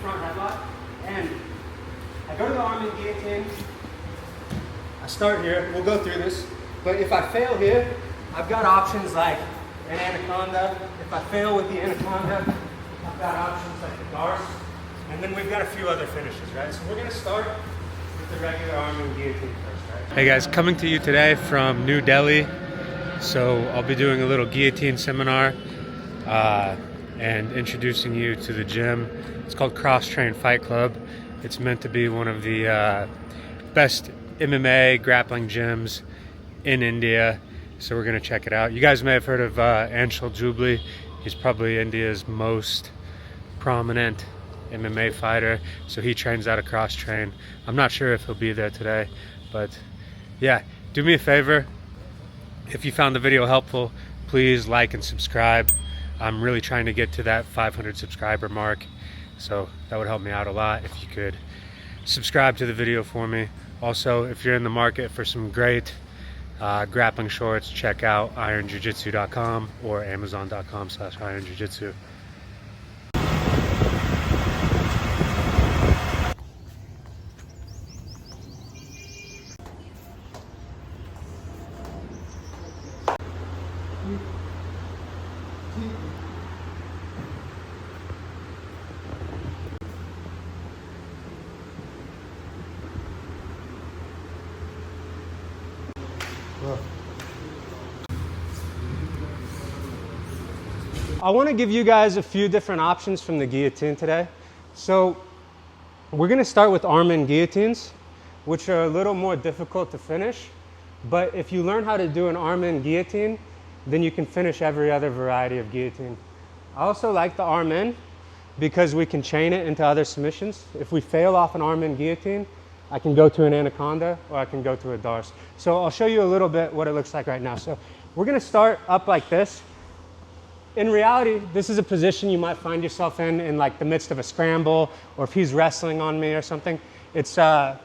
front headlock, and I go to the arm in guillotine. I start here, we'll go through this, but if I fail here, I've got options like an Anaconda. If I fail with the Anaconda, I've got options like the Garce, and then we've got a few other finishes, right? So we're gonna start with the regular arm in guillotine first, right? Hey guys, coming to you today from New Delhi. So I'll be doing a little guillotine seminar and introducing you to the gym. It's called Crosstrain Fight Club. It's meant to be one of the best MMA grappling gyms in India. So we're gonna check it out. You guys may have heard of Anshul Jubli. He's probably India's most prominent MMA fighter. So he trains out of Crosstrain. I'm not sure if he'll be there today, but yeah, do me a favor. If you found the video helpful, please like and subscribe. I'm really trying to get to that 500 subscriber mark. So that would help me out a lot if you could subscribe to the video for me. Also, if you're in the market for some great grappling shorts, check out ironjujitsu.com or amazon.com/ironjujitsu. I want to give you guys a few different options from the guillotine today. So we're going to start with arm in guillotines, which are a little more difficult to finish. But if you learn how to do an arm in guillotine, then you can finish every other variety of guillotine. I also like the arm in because we can chain it into other submissions. If we fail off an arm in guillotine, I can go to an Anaconda or I can go to a Darce. So I'll show you a little bit what it looks like right now. So we're going to start up like this. In reality, this is a position you might find yourself in like the midst of a scramble, or if he's wrestling on me or something. It's not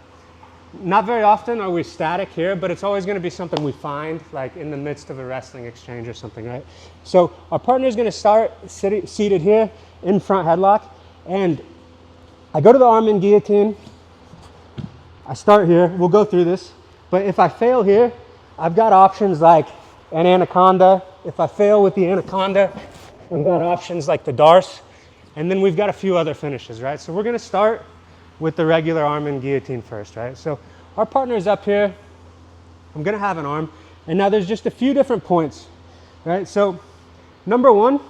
very often are we static here, but it's always going to be something we find like in the midst of a wrestling exchange or something, right? So our partner is going to start seated here in front headlock, and I go to the arm in guillotine. I start here. We'll go through this, but if I fail here, I've got options like an Anaconda. If I fail with the Anaconda, I've got options like the Darce, and then we've got a few other finishes, right? So we're going to start with the regular arm in guillotine first, right? So our partner is up here. I'm going to have an arm, and now there's just a few different points, right? So number one,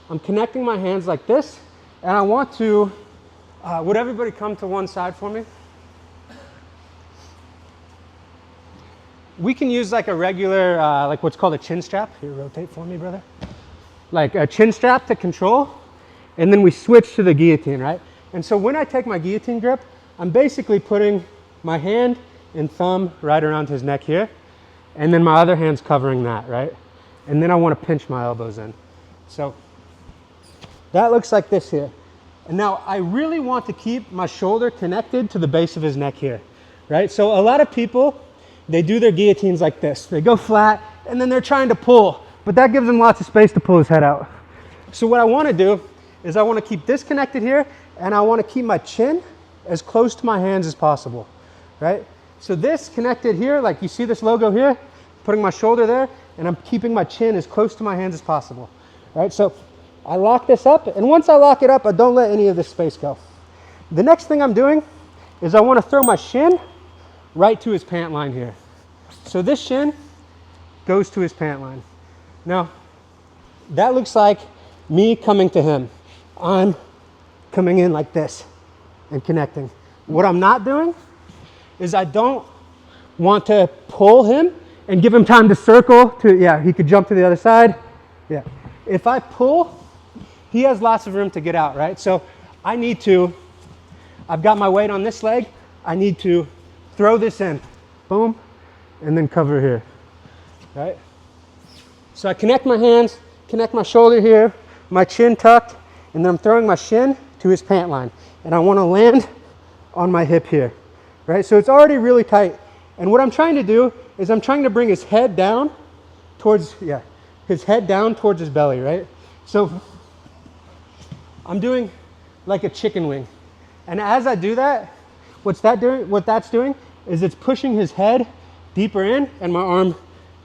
I'm connecting my hands like this, and I want to, would everybody come to one side for me? We can use like a regular, like what's called a chin strap. Here, rotate for me, brother. Like a chin strap to control, and then we switch to the guillotine, right? And so when I take my guillotine grip, I'm basically putting my hand and thumb right around his neck here, and then my other hand's covering that, right? And then I want to pinch my elbows in. So that looks like this here. And now I really want to keep my shoulder connected to the base of his neck here, right? So a lot of people, they do their guillotines like this. They go flat, and then they're trying to pull, but that gives him lots of space to pull his head out. So what I want to do is I want to keep this connected here, and I want to keep my chin as close to my hands as possible, right? So this connected here, like you see this logo here, putting my shoulder there, and I'm keeping my chin as close to my hands as possible, right? So I lock this up, and once I lock it up, I don't let any of this space go. The next thing I'm doing is I want to throw my shin right to his pant line here. So this shin goes to his pant line. Now, that looks like me coming to him. I'm coming in like this and connecting. What I'm not doing is I don't want to pull him and give him time to circle to, yeah, he could jump to the other side. Yeah. If I pull, he has lots of room to get out, right? So I need to, I've got my weight on this leg. I need to throw this in, boom, and then cover here, right? So I connect my hands, connect my shoulder here, my chin tucked, and then I'm throwing my shin to his pant line. And I want to land on my hip here, right? So it's already really tight. And what I'm trying to do is I'm trying to bring his head down towards, yeah, his head down towards his belly, right? So I'm doing like a chicken wing. And as I do that, what that's doing is it's pushing his head deeper in and my arm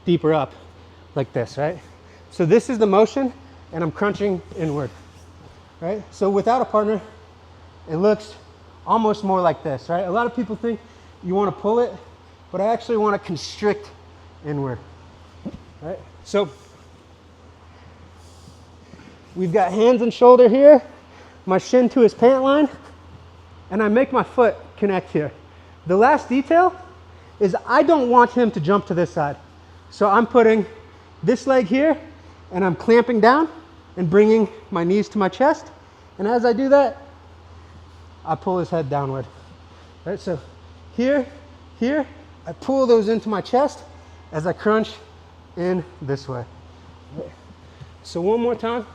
deeper up like this, right? So this is the motion and I'm crunching inward, right? So without a partner, it looks almost more like this, right? A lot of people think you want to pull it, but I actually want to constrict inward, right? So we've got hands and shoulder here, my shin to his pant line, and I make my foot connect here. The last detail is I don't want him to jump to this side. So I'm putting this leg here and I'm clamping down and bringing my knees to my chest. And as I do that, I pull his head downward. Right, so here, I pull those into my chest as I crunch in this way. Right. So one more time.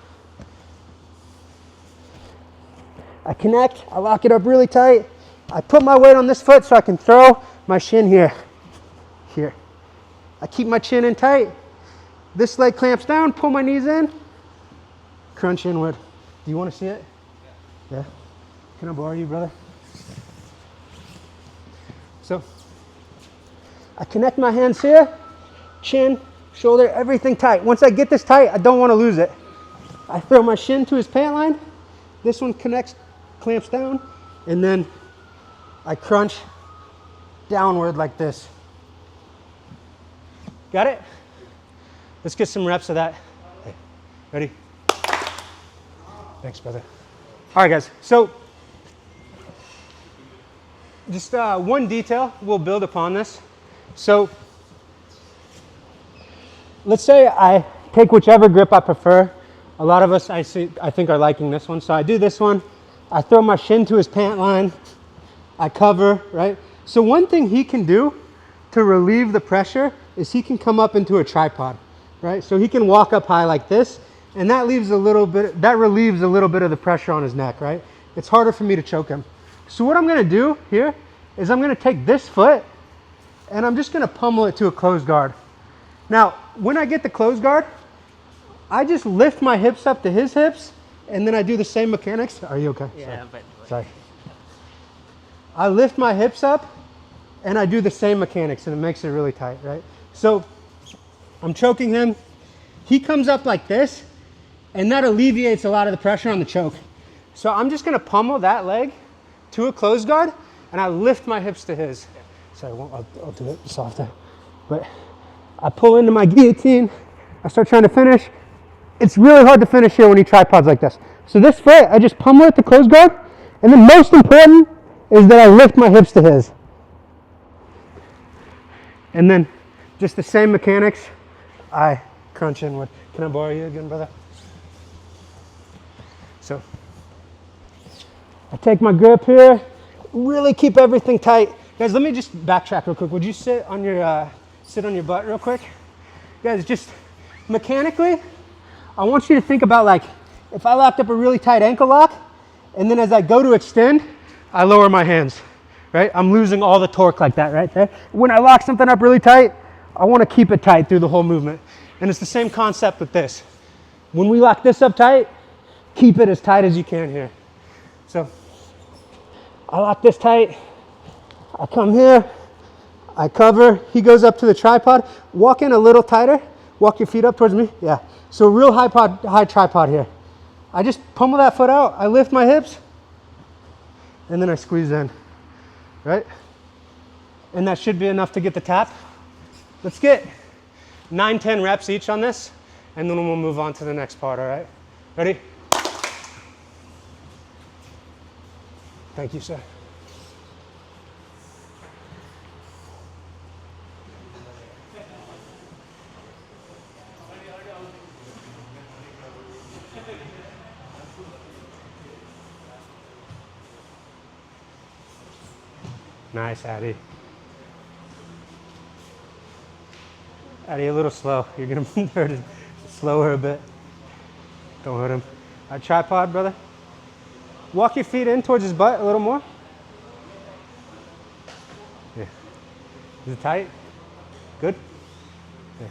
I connect, I lock it up really tight. I put my weight on this foot so I can throw my shin here. I keep my chin in tight. This leg clamps down, pull my knees in, crunch inward. Do you want to see it? Yeah. Can I borrow you, brother? So I connect my hands here, chin, shoulder, everything tight. Once I get this tight, I don't want to lose it. I throw my shin to his pant line. This one connects, clamps down, and then I crunch downward like this. Got it? Let's get some reps of that. Okay. Ready? Thanks, brother. All right, guys. So just one detail, we'll build upon this. So let's say I take whichever grip I prefer. A lot of us, I think, are liking this one. So I do this one. I throw my shin to his pant line. I cover, right? So one thing he can do to relieve the pressure is he can come up into a tripod, right? So he can walk up high like this, and that relieves a little bit of the pressure on his neck, right? It's harder for me to choke him. So what I'm gonna do here is I'm gonna take this foot and I'm just gonna pummel it to a closed guard. Now, when I get the closed guard, I just lift my hips up to his hips and then I do the same mechanics. Are you okay? Yeah, but Sorry. I lift my hips up and I do the same mechanics and it makes it really tight, right? So I'm choking him. He comes up like this and that alleviates a lot of the pressure on the choke. So I'm just gonna pummel that leg to a closed guard and I lift my hips to his. Sorry, I'll do it softer. But I pull into my guillotine. I start trying to finish. It's really hard to finish here when he tripods like this. So this foot, I just pummel it to closed guard. And then most important is that I lift my hips to his. And then just the same mechanics, I crunch inward. Can I borrow you again, brother? So I take my grip here, really keep everything tight. Guys, let me just backtrack real quick. Would you sit on your butt real quick? Guys, just mechanically, I want you to think about like, if I locked up a really tight ankle lock, and then as I go to extend, I lower my hands, right? I'm losing all the torque like that right there. When I lock something up really tight, I want to keep it tight through the whole movement. And it's the same concept with this. When we lock this up tight, keep it as tight as you can here. So I lock this tight, I come here, I cover, he goes up to the tripod, walk in a little tighter, walk your feet up towards me, yeah. So real high tripod here. I just pummel that foot out, I lift my hips, and then I squeeze in, right? And that should be enough to get the tap. Let's get 9-10 reps each on this, and then we'll move on to the next part, all right? Ready? Thank you, sir. Nice, Addy. Addy, a little slow. You're gonna hurt him. Slow her a bit. Don't hurt him. All right, tripod, brother. Walk your feet in towards his butt a little more. Yeah. Is it tight? Good? Yeah.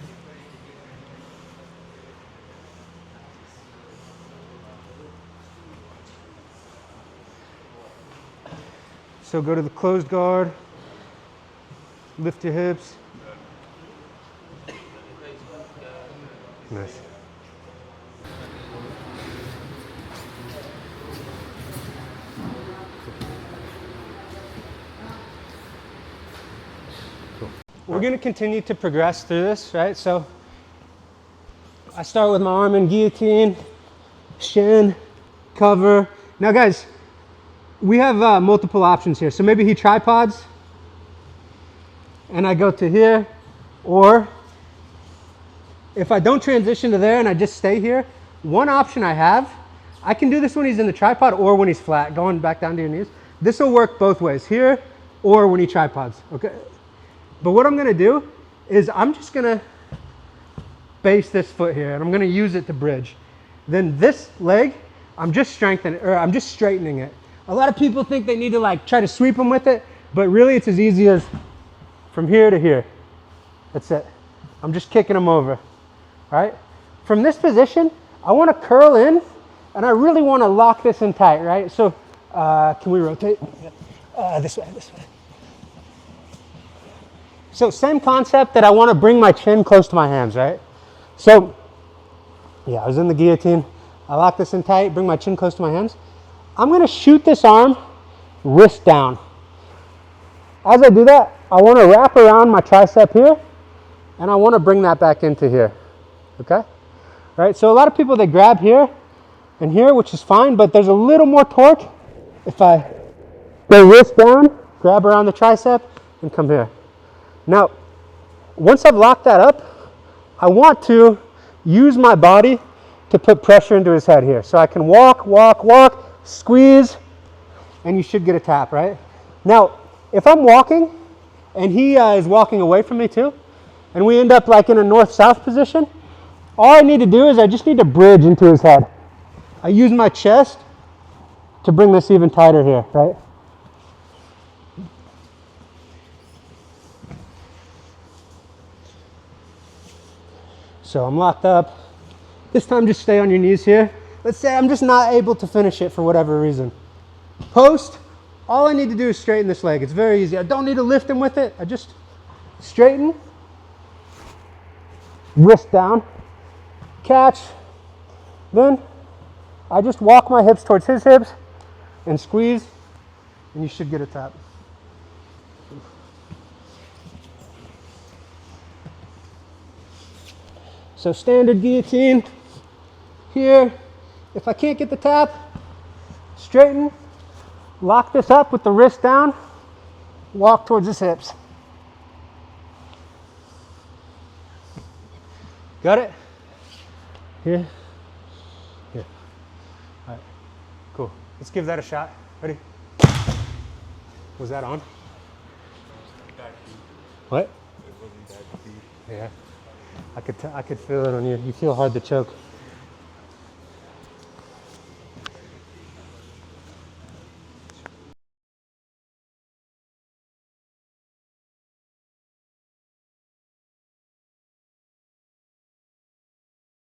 So go to the closed guard, lift your hips. Nice. Cool. We're going to continue to progress through this, right? So I start with my arm in guillotine, shin, cover. Now guys, we have multiple options here. So maybe he tripods and I go to here, or if I don't transition to there and I just stay here, one option I have, I can do this when he's in the tripod or when he's flat, going back down to your knees. This will work both ways, here or when he tripods, okay? But what I'm gonna do is I'm just gonna base this foot here and I'm gonna use it to bridge. Then this leg, I'm just strengthening, or I'm just straightening it. A lot of people think they need to like try to sweep them with it, but really it's as easy as from here to here. That's it. I'm just kicking them over, right? From this position, I wanna curl in and I really wanna lock this in tight, right? So can we rotate? This way, this way. So same concept that I wanna bring my chin close to my hands, right? So, yeah, I was in the guillotine. I lock this in tight, bring my chin close to my hands. I'm gonna shoot this arm, wrist down. As I do that, I wanna wrap around my tricep here, and I wanna bring that back into here, okay? Right, so a lot of people, they grab here and here, which is fine, but there's a little more torque if I go wrist down, grab around the tricep, and come here. Now, once I've locked that up, I want to use my body to put pressure into his head here. So I can walk, walk, walk, squeeze, and you should get a tap, right? Now, if I'm walking and he is walking away from me too, and we end up like in a north-south position, all I need to do is I just need to bridge into his head. I use my chest to bring this even tighter here, right? So I'm locked up. This time just stay on your knees here. Let's say I'm just not able to finish it for whatever reason. Post, all I need to do is straighten this leg. It's very easy. I don't need to lift him with it. I just straighten, wrist down, catch. Then I just walk my hips towards his hips and squeeze, and you should get a tap. So standard guillotine here. If I can't get the tap, straighten, lock this up with the wrist down, walk towards his hips. Got it? Here, here. All right, cool. Let's give that a shot. Ready? Was that on? What? Yeah. I could feel it on you. You feel hard to choke.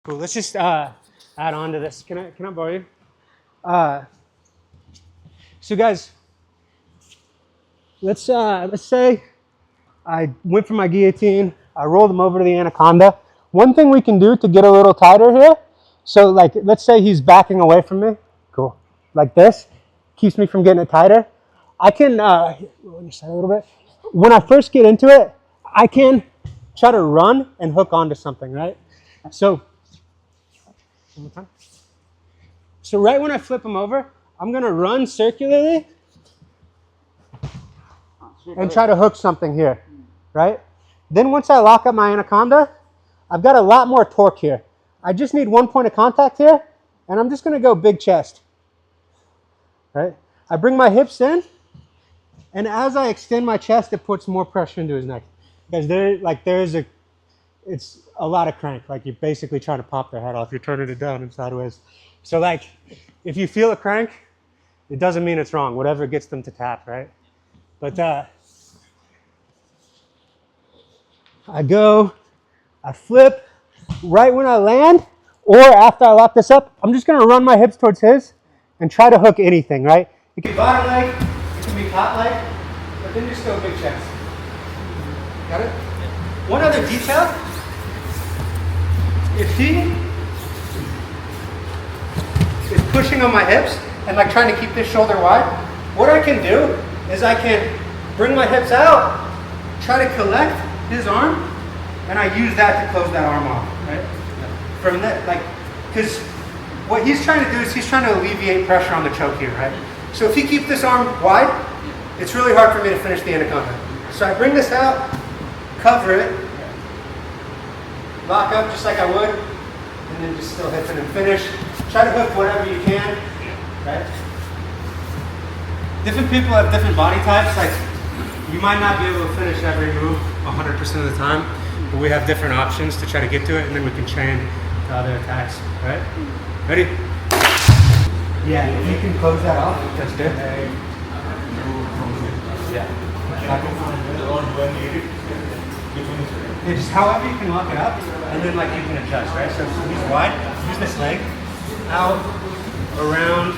Cool. Let's just add on to this. Can I borrow you? So guys, let's say I went for my guillotine. I rolled him over to the Anaconda. One thing we can do to get a little tighter here, so like, let's say he's backing away from me. Cool. Like this, keeps me from getting it tighter. I can, roll on your side a little bit. When I first get into it, I can try to run and hook onto something, right? So, one more time. So right when I flip him over, I'm gonna run circularly and try to hook something here, right? Then once I lock up my Anaconda, I've got a lot more torque here. I just need one point of contact here, and I'm just gonna go big chest, right? I bring my hips in, and as I extend my chest, it puts more pressure into his neck. Because it's a lot of crank. Like you're basically trying to pop their head off. You're turning it down and sideways. So like, if you feel a crank, it doesn't mean it's wrong. Whatever gets them to tap, right? But I go, I flip, right when I land, or after I lock this up, I'm just gonna run my hips towards his and try to hook anything, right? It can be bottom leg, it can be be hot leg, but then just go big chest. Got it? One other detail. If he is pushing on my hips and like trying to keep this shoulder wide, what I can do is I can bring my hips out, try to collect his arm, and I use that to close that arm off, right? From that, like, because what he's trying to do is he's trying to alleviate pressure on the choke here, right? So if he keeps this arm wide, it's really hard for me to finish the anaconda. So I bring this out, cover it, lock up just like I would, and then just still hit it and finish. Try to hook whatever you can, right? Different people have different body types. Like, you might not be able to finish every move 100% of the time, but we have different options to try to get to it, and then we can chain to other attacks, right? Ready? Yeah, if you can close that off, that's good. Yeah. Yeah, just however you can lock it up, and then like you can adjust, right? So he's wide, use this leg, out, around,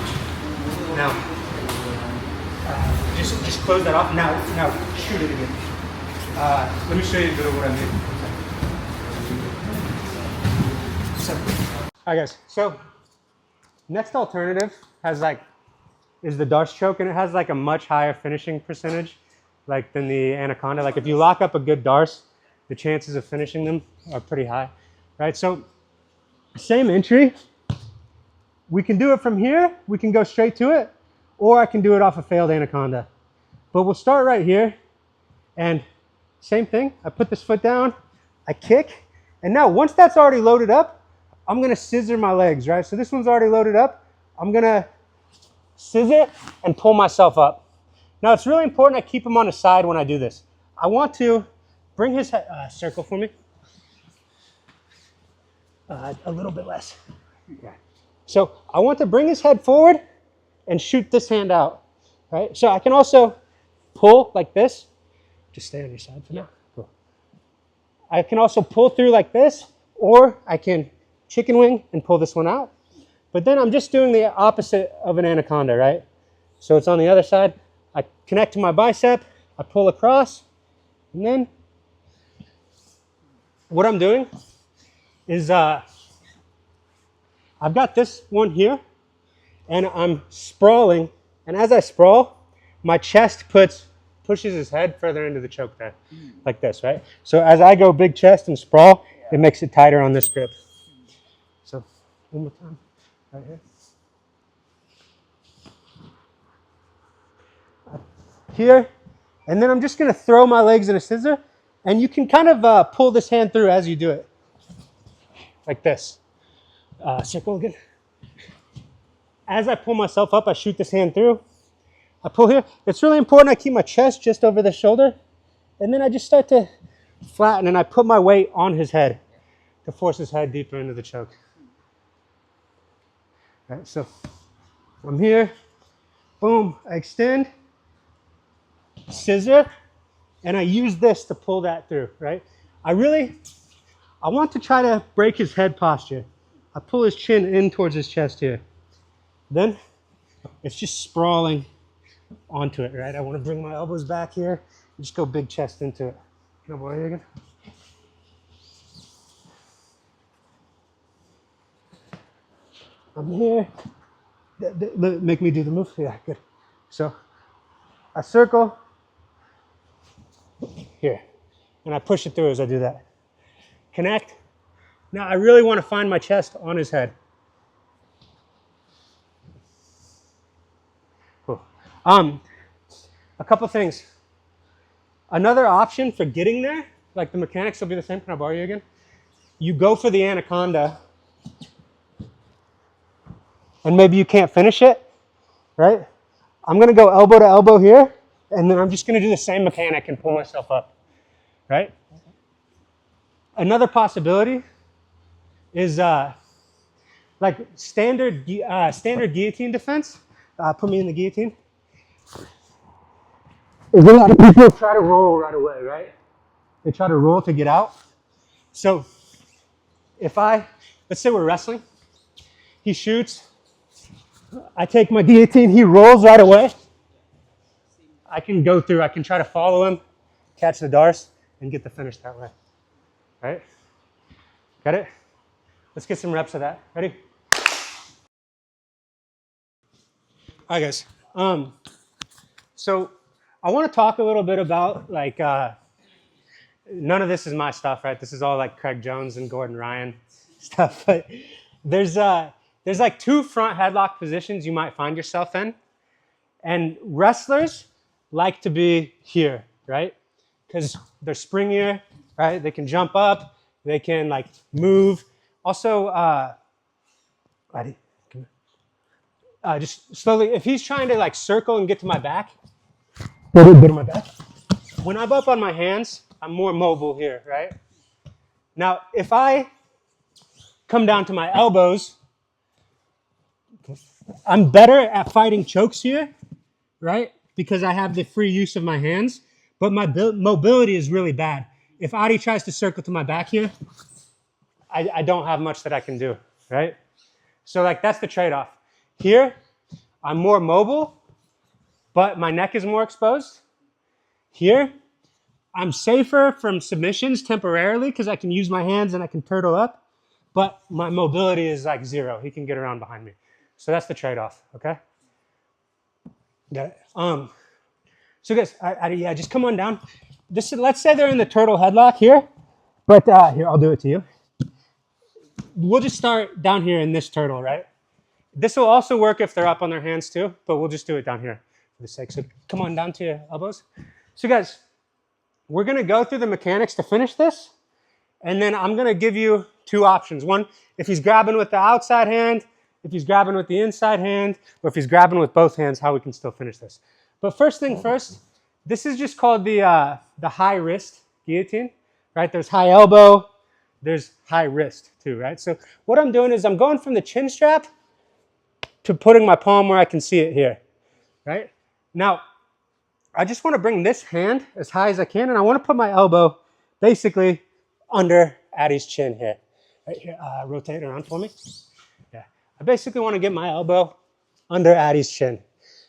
now. Just close that off. Now shoot it again. Let me show you a bit of what I mean. So, all right, guys. So, next alternative is the Darce choke, and it has like a much higher finishing percentage, like than the Anaconda. Like if you lock up a good Darce, the chances of finishing them are pretty high, right? So, same entry. We can do it from here. We can go straight to it, or I can do it off a failed Anaconda. But we'll start right here, and same thing. I put this foot down, I kick, and now once that's already loaded up, I'm gonna scissor my legs, right? So this one's already loaded up. I'm gonna scissor and pull myself up. Now it's really important I keep him on his side when I do this. I want to bring his head, circle for me. A little bit less. Yeah. So I want to bring his head forward and shoot this hand out, right? So I can also pull like this. Just stay on your side for now. Cool. I can also pull through like this, or I can chicken wing and pull this one out. But then I'm just doing the opposite of an Anaconda, right? So it's on the other side. I connect to my bicep, I pull across, and then what I'm doing is I've got this one here, and I'm sprawling, and as I sprawl, my chest pushes his head further into the choke there, like this, right? So as I go big chest and sprawl, it makes it tighter on this grip. So one more time, right here. Here, and then I'm just gonna throw my legs in a scissor, and you can kind of pull this hand through as you do it, like this. Circle again. As I pull myself up, I shoot this hand through. I pull here. It's really important I keep my chest just over the shoulder, and then I just start to flatten, and I put my weight on his head to force his head deeper into the choke. All right, so I'm here, boom, I extend, scissor, and I use this to pull that through, right? I want to try to break his head posture. I pull his chin in towards his chest here. Then it's just sprawling onto it, right? I want to bring my elbows back here and just go big chest into it. Can I borrow you again? I'm here. Make me do the move. Yeah, good. So I circle here, and I push it through as I do that. Connect. Now I really want to find my chest on his head. Cool. A couple things. Another option for getting there, like the mechanics will be the same. Can I borrow you again? You go for the Anaconda, and maybe you can't finish it, right? I'm gonna go elbow to elbow here, and then I'm just gonna do the same mechanic and pull myself up, right? Another possibility is like standard guillotine defense. Put me in the guillotine. A lot of people try to roll right away, right? They try to roll to get out. So if let's say we're wrestling, he shoots, I take my guillotine, he rolls right away. I can go through, I can try to follow him, catch the darce, and get the finish that way. Right? Got it? Let's get some reps of that. Ready? All right, guys. So I want to talk a little bit about like, none of this is my stuff, right? This is all like Craig Jones and Gordon Ryan stuff. But there's like 2 front headlock positions you might find yourself in. And wrestlers like to be here, right? Because they're springier, right? They can jump up, they can like move. Also, just slowly, if he's trying to like circle and get to my back, go to my back. When I'm up on my hands, I'm more mobile here, right? Now, if I come down to my elbows, I'm better at fighting chokes here, right? Because I have the free use of my hands, but my mobility is really bad. If Adi tries to circle to my back here, I don't have much that I can do, right? So like that's the trade-off. Here, I'm more mobile, but my neck is more exposed. Here, I'm safer from submissions temporarily because I can use my hands and I can turtle up, but my mobility is like 0. He can get around behind me. So that's the trade-off, okay? Got it. So guys, yeah, just come on down. Let's say they're in the turtle headlock here, but here, I'll do it to you. We'll just start down here in this turtle, right? This will also work if they're up on their hands too, but we'll just do it down here for the sake. So come on down to your elbows. So guys, we're gonna go through the mechanics to finish this, and then I'm gonna give you 2 options. One, if he's grabbing with the outside hand, if he's grabbing with the inside hand, or if he's grabbing with both hands, how we can still finish this. But first thing first, this is just called the high wrist guillotine, right? There's high elbow, there's high wrist too, right? So what I'm doing is I'm going from the chin strap to putting my palm where I can see it here, right? Now, I just want to bring this hand as high as I can, and I want to put my elbow basically under Adi's chin here. Right here, rotate around for me. Yeah, I basically want to get my elbow under Adi's chin.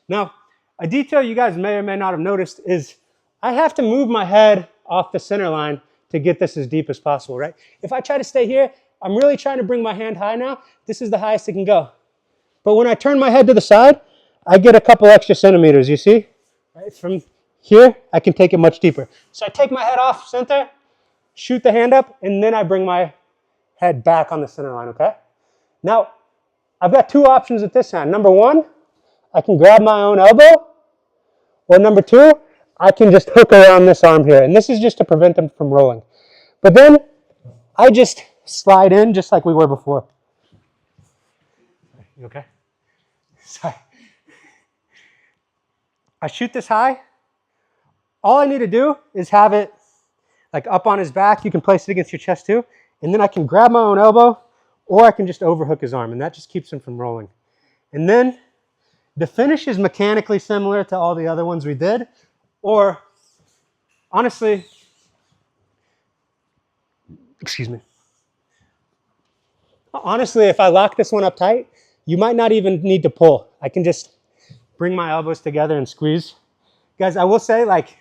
Now, a detail you guys may or may not have noticed is I have to move my head off the center line to get this as deep as possible, right? If I try to stay here, I'm really trying to bring my hand high now. This is the highest it can go. But when I turn my head to the side, I get a couple extra centimeters, you see? Right? From here, I can take it much deeper. So I take my head off center, shoot the hand up, and then I bring my head back on the center line, okay? Now, I've got 2 options with this hand. Number 1, I can grab my own elbow, or number 2, I can just hook around this arm here. And this is just to prevent them from rolling. But then I just slide in just like we were before. You okay? Sorry. I shoot this high. All I need to do is have it like up on his back. You can place it against your chest too. And then I can grab my own elbow, or I can just overhook his arm, and that just keeps him from rolling. And then the finish is mechanically similar to all the other ones we did, or honestly, excuse me. Honestly, if I lock this one up tight, you might not even need to pull. I can just bring my elbows together and squeeze. Guys, I will say, like,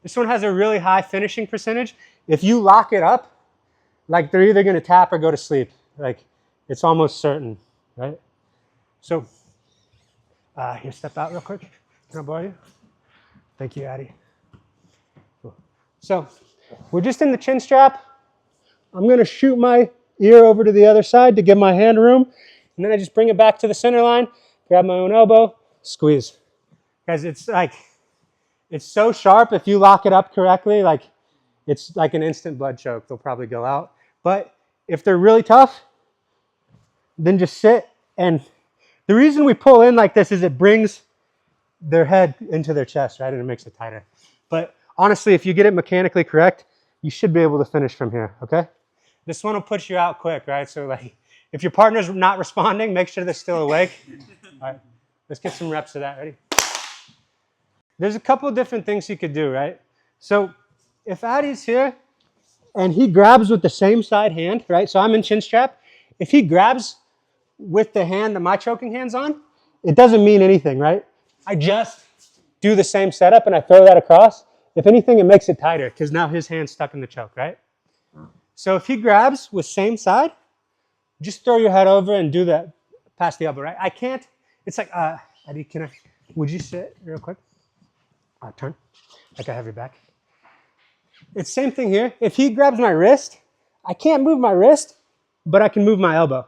this one has a really high finishing percentage. If you lock it up, like, they're either going to tap or go to sleep. Like, it's almost certain, right? So, here, step out real quick. Can I borrow you? Thank you, Adi. Cool. So, we're just in the chin strap. I'm going to shoot my ear over to the other side to give my hand room. And then I just bring it back to the center line, grab my own elbow, squeeze. Guys, it's like, it's so sharp. If you lock it up correctly, like, it's like an instant blood choke. They'll probably go out. But if they're really tough, then just sit. And the reason we pull in like this is it brings their head into their chest, right? And it makes it tighter. But honestly, if you get it mechanically correct, you should be able to finish from here, okay? This one will put you out quick, right? So like, if your partner's not responding, make sure they're still awake. All right, let's get some reps of that. Ready? There's a couple of different things you could do, right? So if Adi's here and he grabs with the same side hand, right? So I'm in chin strap. If he grabs with the hand that my choking hand's on, it doesn't mean anything, right? I just do the same setup and I throw that across, if anything, it makes it tighter because now his hand's stuck in the choke, right? So if he grabs with same side, just throw your head over and do that past the elbow, right? I can't, it's like, Eddie, would you sit real quick? Turn, like I have your back. It's same thing here. If he grabs my wrist, I can't move my wrist, but I can move my elbow,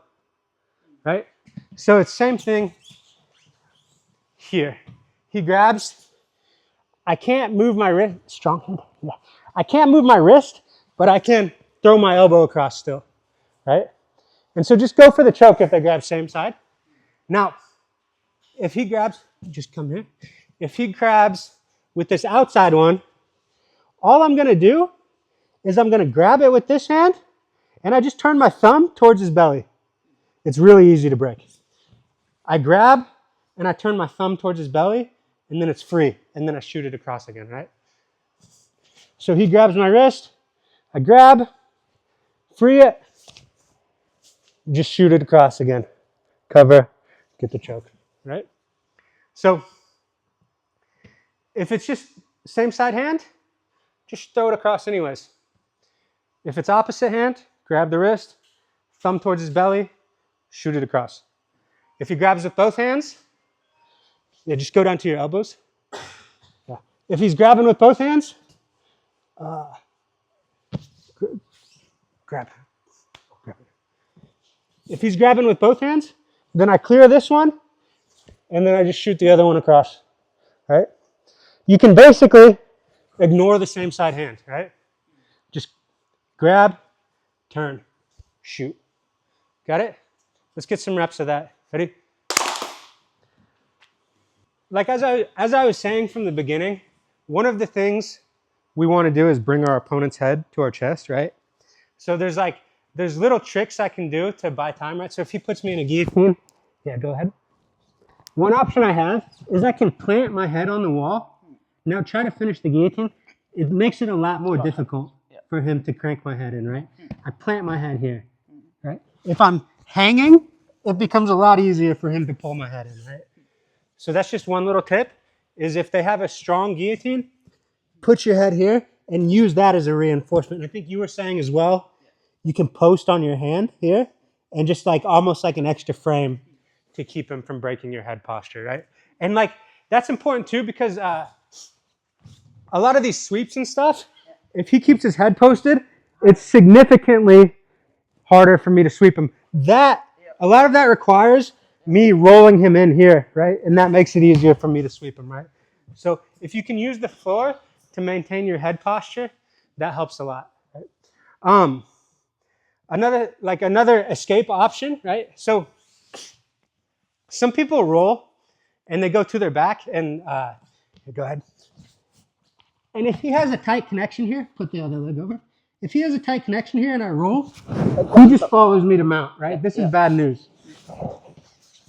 right? So it's same thing here. He grabs, I can't move my wrist, strong hand, yeah. I can't move my wrist, but I can throw my elbow across still, right? And so just go for the choke if they grab same side. Now, if he grabs, just come here. If he grabs with this outside one, all I'm gonna do is I'm gonna grab it with this hand and I just turn my thumb towards his belly. It's really easy to break. I grab and I turn my thumb towards his belly and then it's free and then I shoot it across again, right? So he grabs my wrist, I grab, free it, just shoot it across again. Cover, get the choke, right? So if it's just same side hand, just throw it across anyways. If it's opposite hand, grab the wrist, thumb towards his belly, shoot it across. If he grabs with both hands, yeah, just go down to your elbows. Yeah. If he's grabbing with both hands, grab. If he's grabbing with both hands, then I clear this one, and then I just shoot the other one across, right? You can basically ignore the same side hand, right? Just grab, turn, shoot. Got it? Let's get some reps of that. Ready? Like as I was saying from the beginning, one of the things we want to do is bring our opponent's head to our chest, right? So there's little tricks I can do to buy time, right? So if he puts me in a guillotine, yeah, go ahead. One option I have is I can plant my head on the wall. Now try to finish the guillotine. It makes it a lot more difficult for him to crank my head in, right? I plant my head here, right? If I'm hanging, it becomes a lot easier for him to pull my head in, right? So that's just one little tip, is if they have a strong guillotine, put your head here and use that as a reinforcement. And I think you were saying as well, you can post on your hand here and just like almost like an extra frame to keep him from breaking your head posture, right? And like that's important too because a lot of these sweeps and stuff, if he keeps his head posted, it's significantly harder for me to sweep him. A lot of that requires me rolling him in here, right? And that makes it easier for me to sweep him, right? So if you can use the floor to maintain your head posture, that helps a lot, right? Another escape option, right? So some people roll and they go to their back and go ahead. And if he has a tight connection here, put the other leg over. If he has a tight connection here and I roll, he just follows me to mount, right? This is bad news.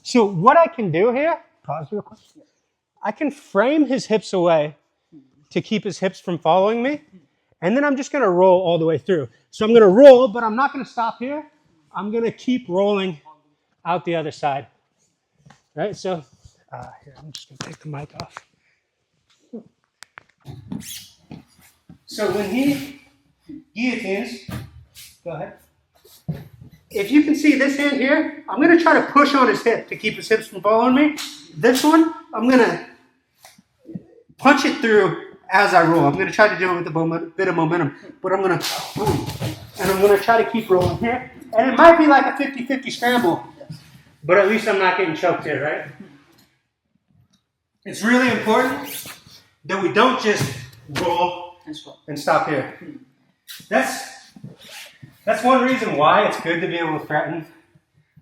So what I can do here, pause real quick. I can frame his hips away to keep his hips from following me. And then I'm just going to roll all the way through. So I'm going to roll, but I'm not going to stop here. I'm going to keep rolling out the other side. Right? So here, I'm just going to take the mic off. So when he guillotines, go ahead. If you can see this hand here, I'm going to try to push on his hip to keep his hips from following me. This one, I'm going to punch it through as I roll. I'm going to try to do it with a bit of momentum, but I'm going to boom, and I'm going to try to keep rolling here. And it might be like a 50-50 scramble, but at least I'm not getting choked here, right? It's really important that we don't just roll and stop here. That's one reason why it's good to be able to threaten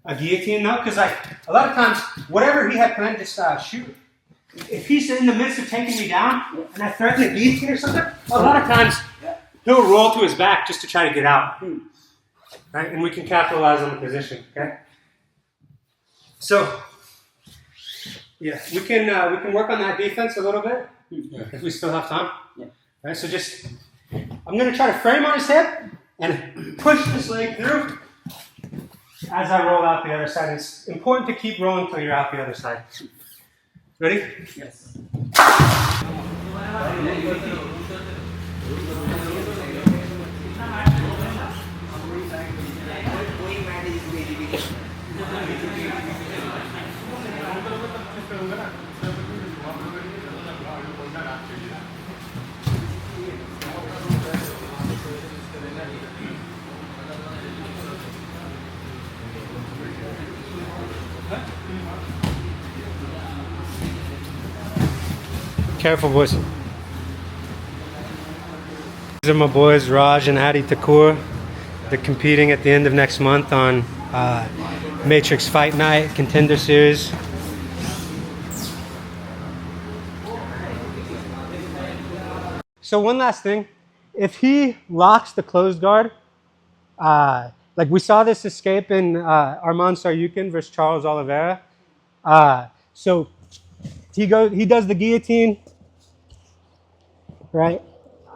a guillotine, though, because like a lot of times, whatever he had planned, just shoot. If he's in the midst of taking me down and I threaten a guillotine or something, a lot of times he'll roll to his back just to try to get out, right? And we can capitalize on the position, okay? So, yeah, we can work on that defense a little bit if we still have time. Yeah. Right, so just, I'm going to try to frame on his hip and push this leg through as I roll out the other side. It's important to keep rolling until you're out the other side. Ready? Yes. Careful, boys. These are my boys, Raj and Adi Thakur. They're competing at the end of next month on Matrix Fight Night Contender Series. So one last thing, if he locks the closed guard, like we saw this escape in Arman Saryukin versus Charles Oliveira. So he does the guillotine, right?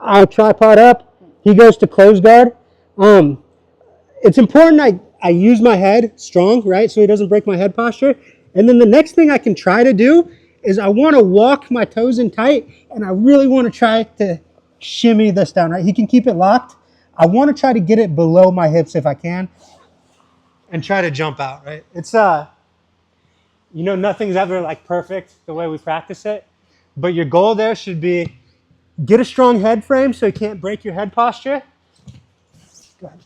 I'll tripod up. He goes to closed guard. It's important I use my head strong, right? So he doesn't break my head posture. And then the next thing I can try to do is I want to walk my toes in tight, and I really want to try to shimmy this down, right? He can keep it locked. I want to try to get it below my hips if I can and try to jump out, right? It's, you know, nothing's ever like perfect the way we practice it, but your goal there should be get a strong head frame so you can't break your head posture. Go ahead.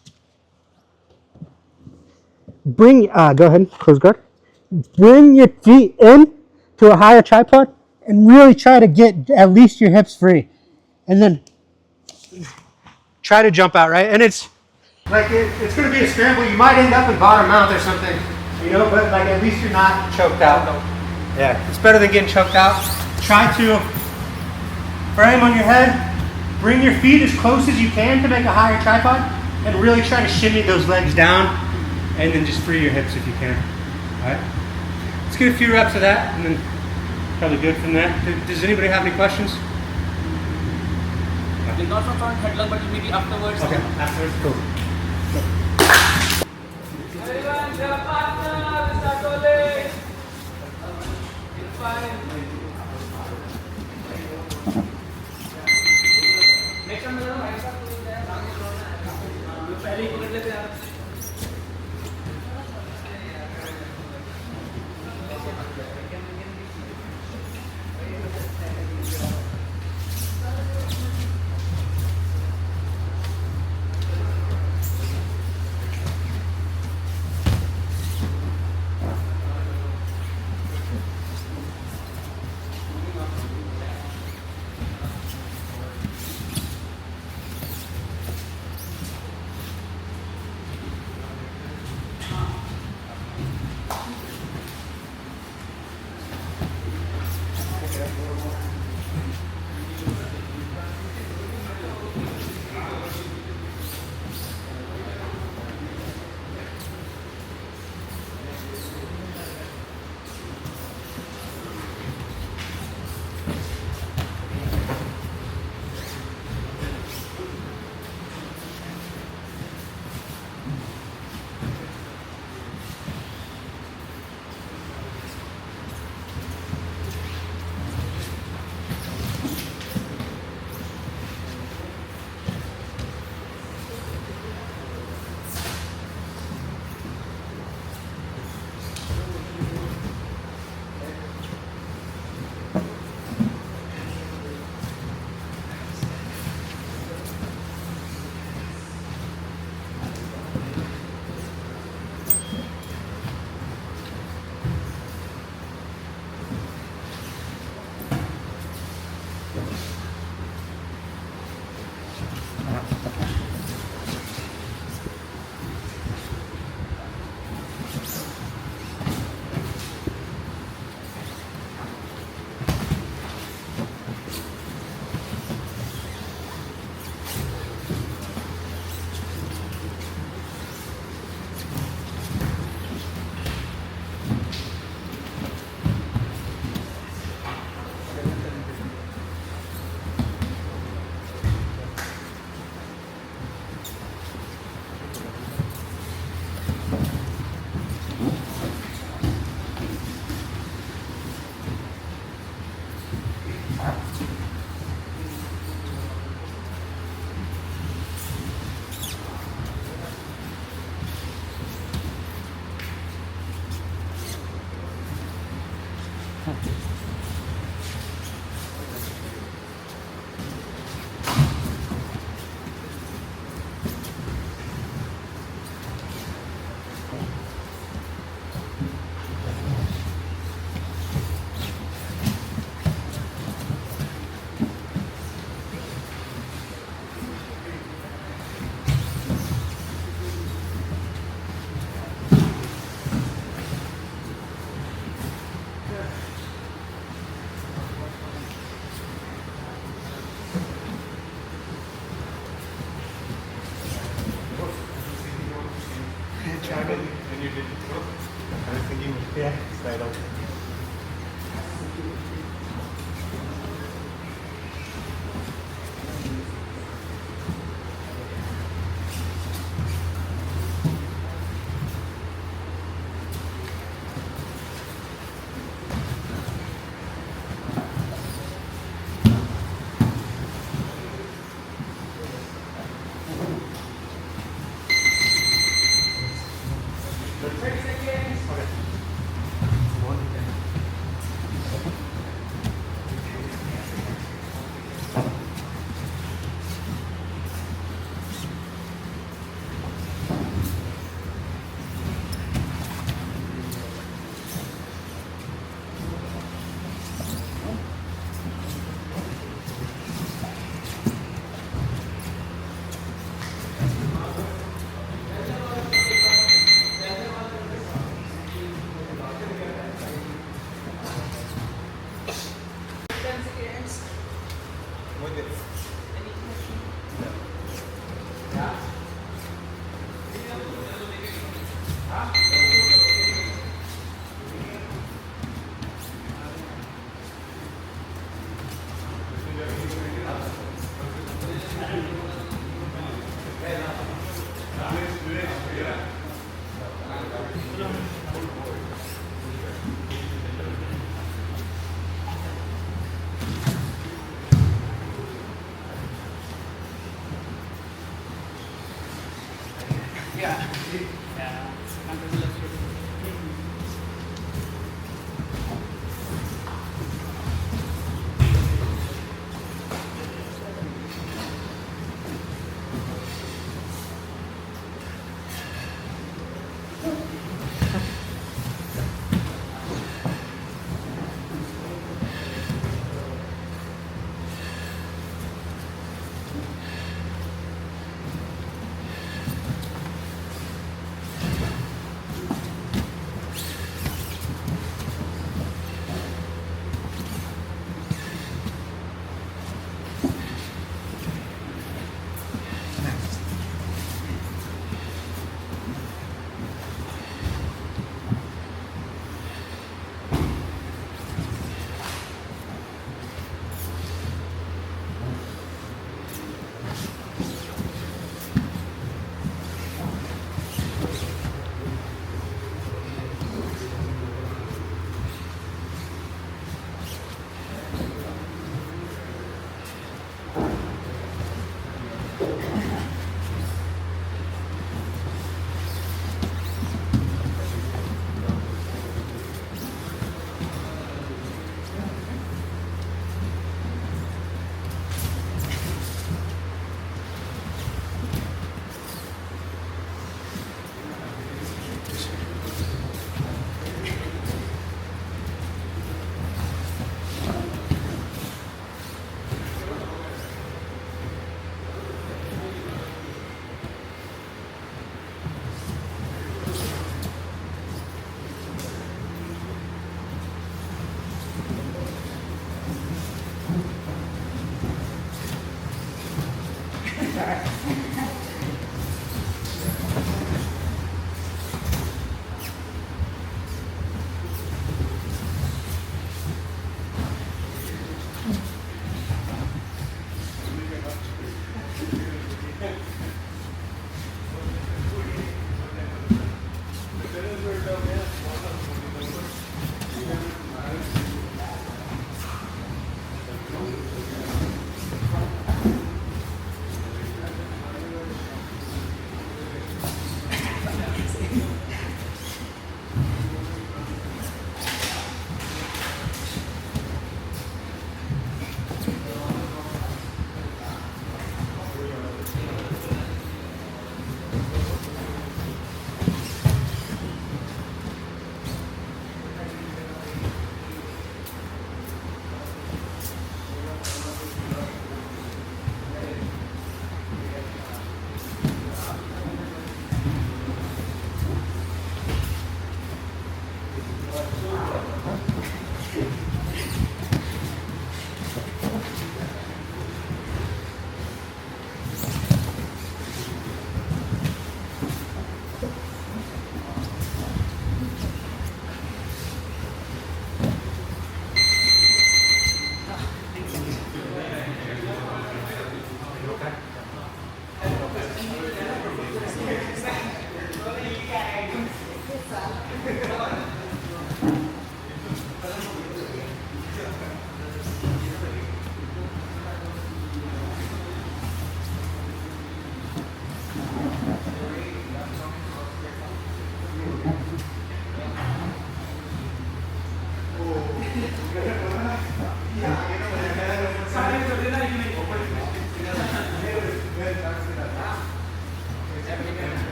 Go ahead, close guard. Bring your feet in to a higher tripod and really try to get at least your hips free. And then try to jump out, right? And it's like, it's going to be a scramble. You might end up in bottom mount or something, you know, but like at least you're not choked out. Yeah, it's better than getting choked out. Try to frame on your head. Bring your feet as close as you can to make a higher tripod and really try to shimmy those legs down and then just free your hips if you can. All right? Let's get a few reps of that and then probably good from there. Does anybody have any questions? Not from front headlock, but maybe afterwards. Okay, afterwards, cool. Everyone, grab partner, start rolling. It's fine. Next one, पहले ही पकड़ लेते हैं आप. When you did it, I was thinking, yeah, slide out.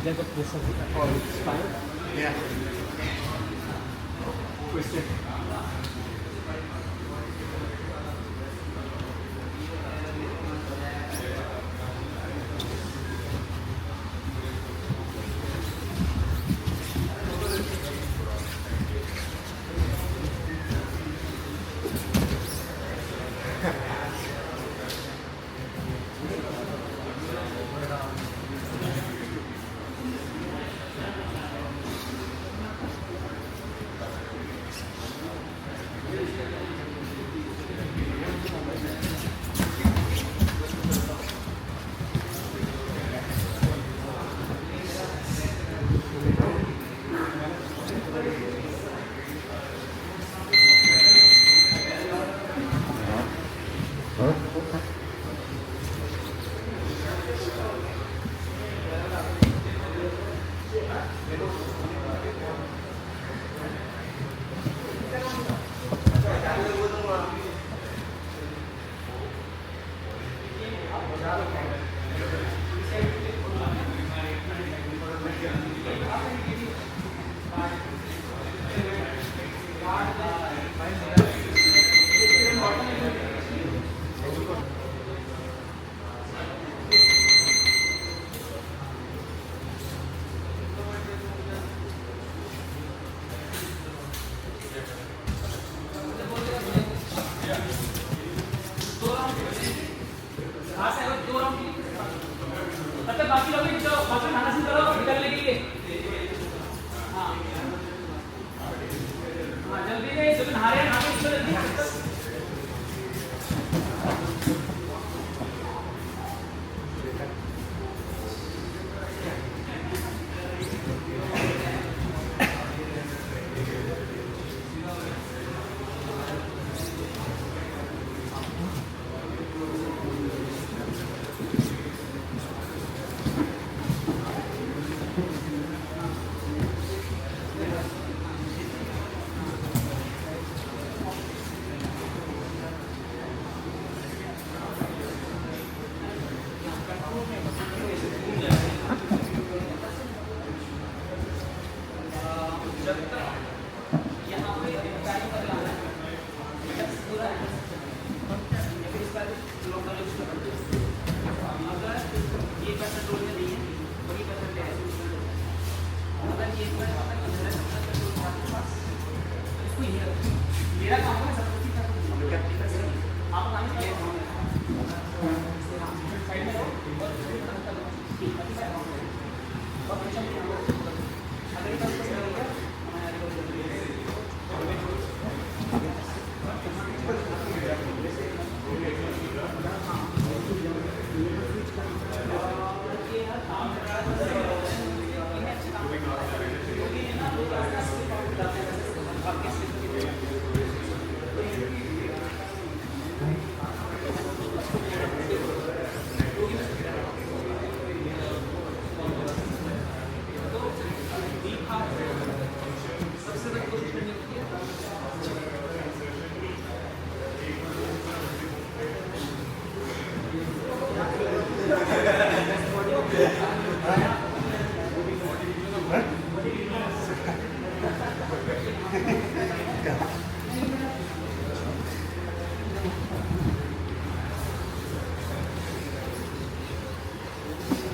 That up this spine? Yeah. Twist it. बाकी लोग भी जो बाकी खाना शुरू करो निकलने के लिए हाँ हाँ जल्दी से जो नहा रहे हैं नहा के इसको जल्दी यहाँ पे पैडिंग कर लाना है, पूरा है, या फिर इसका लॉकडाउन यूज कर सकते हो। अगर ये % रोल में नहीं है, वही % है, अगर ये आपके पास इसको ये मेरा काम है सब कुछ आप काम किए साइड में रहो और अगर ये काम हो गया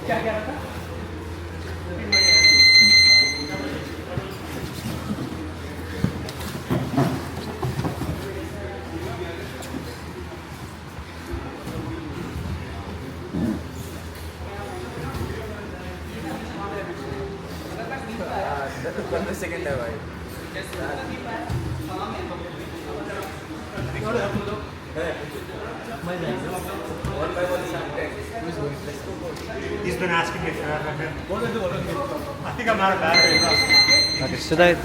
क्या क्या रहा था? The second level. One by one He's been asking me forever. I think I'm out of battery. Okay, should I